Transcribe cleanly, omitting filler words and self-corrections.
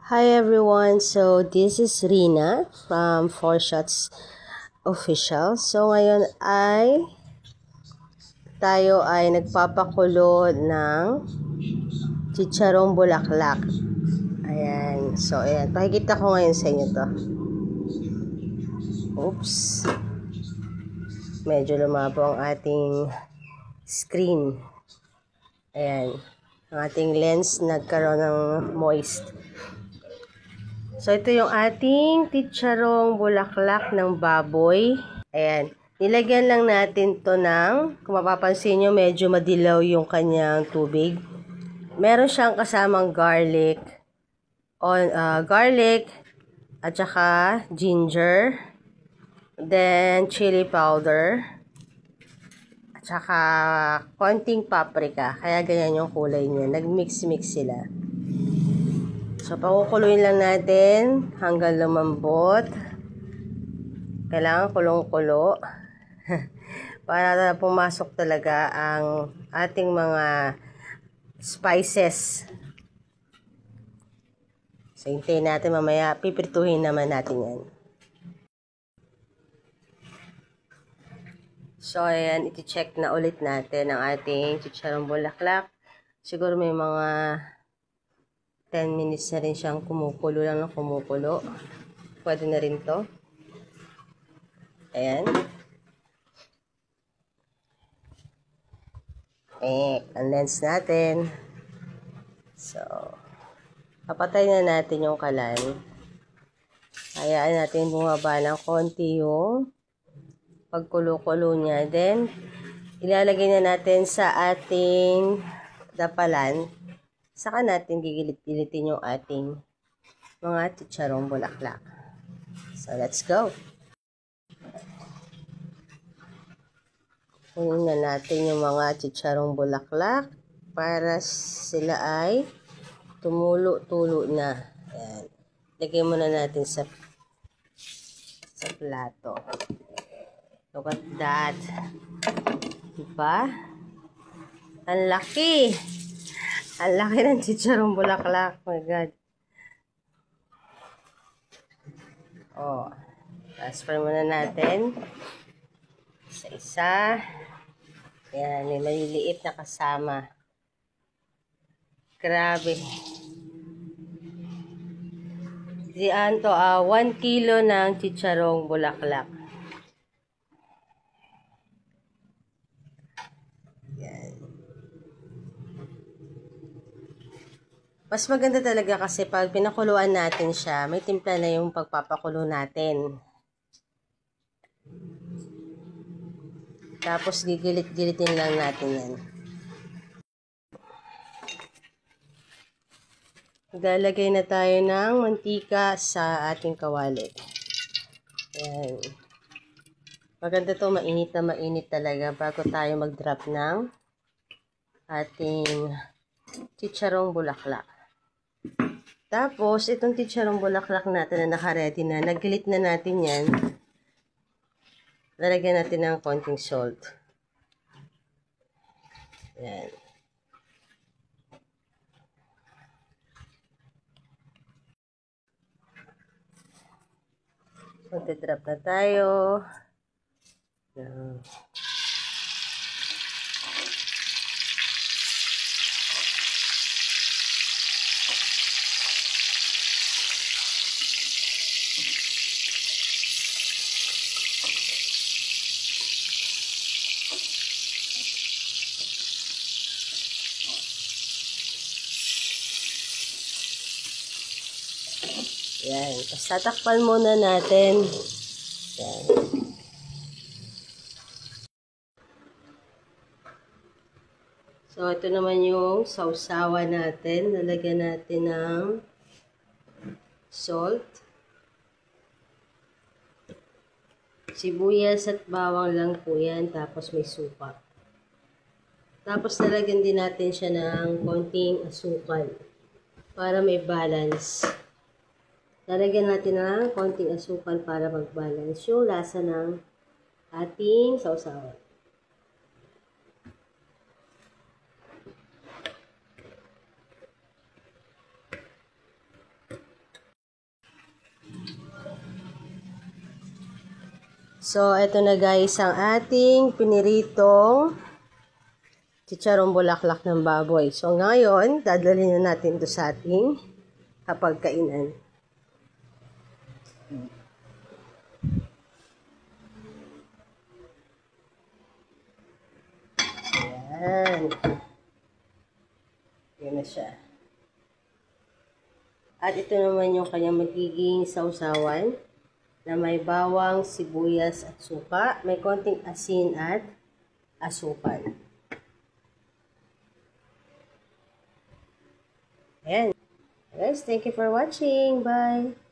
Hi everyone, so this is Rina from 4Shots Official. So ngayon tayo ay nagpapakulo ng chicharong bulaklak. Ayan, so ayan, pakikita ko ngayon sa inyo to. Oops, medyo lumabo ang ating screen. Ayan, ang ating lens nagkaroon ng moist. So, ito yung ating chicharong bulaklak ng baboy. Ayan. Nilagyan lang natin to ng, kung mapapansin nyo, medyo madilaw yung kanyang tubig. Meron siyang kasamang garlic, at saka ginger, then chili powder, at saka konting paprika. Kaya ganyan yung kulay niya. Nag-mix-mix sila. So, pakukuluin lang natin hanggang lumambot. Kailangan kulong-kulo para pumasok talaga ang ating mga spices. So, hintayin natin mamaya. Pipirtuhin naman natin yan. So, ayan. Iti-check na ulit natin ang ating chicharong bulaklak. Siguro may mga 10 minutes na rin siyang kumukulo lang ng kumukulo. Pwede na rin to. Ayan. Ang lens natin. So, papatay na natin yung kalan. Hayaan natin bumaba ng konti yung pagkulo-kulo niya. Then, ilalagay na natin sa ating dapalan. Saka natin gigilit-gilitin yung ating mga chicharong bulaklak. So, let's go. Kunin na natin yung mga chicharong bulaklak para sila ay tumulo-tulo na. Ayan. Lagay muna natin sa plato. Look at that. Diba? Ang laki! Ang laki ng chicharong bulaklak. Oh my God. Oh. Transfer muna natin. Isa-isa. Yan. May maliliit na kasama. Grabe. Diyan to, 1 kilo ng chicharong bulaklak. Mas maganda talaga kasi pag pinakuluan natin siya, may timpla na yung pagpapakulo natin. Tapos gigilit-gilitin lang natin yan. Maglalagay na tayo ng mantika sa ating kawali. Ayan. Maganda to, mainit na mainit talaga bago tayo mag-drop ng ating chicharong bulaklak. Tapos, itong chicharong bulaklak natin na naka-ready na, nagilit na natin yan. Lalagyan natin ng konting salt. Yan. Magte-drop na tayo. Yan. Yan. Tapos tatakpan muna natin. Yan. So, ito naman yung sausawa natin. Lalagyan natin ng salt. Sibuyas at bawang lang po yan. Tapos may suka. Tapos lalagyan din natin siya ng konting asukal. Para may balance. Lalagyan natin ng konting asukal para mag-balance yung lasa ng ating sausawan. So, ito na guys ang ating piniritong chicharong bulaklak ng baboy. So, ngayon, dadalhin na natin ito sa ating hapagkainan. Ayan. Yan na siya. At ito naman yung kanyang magiging sausawan na may bawang, sibuyas at suka. May konting asin at asukal. Ayan. Guys, thank you for watching. Bye!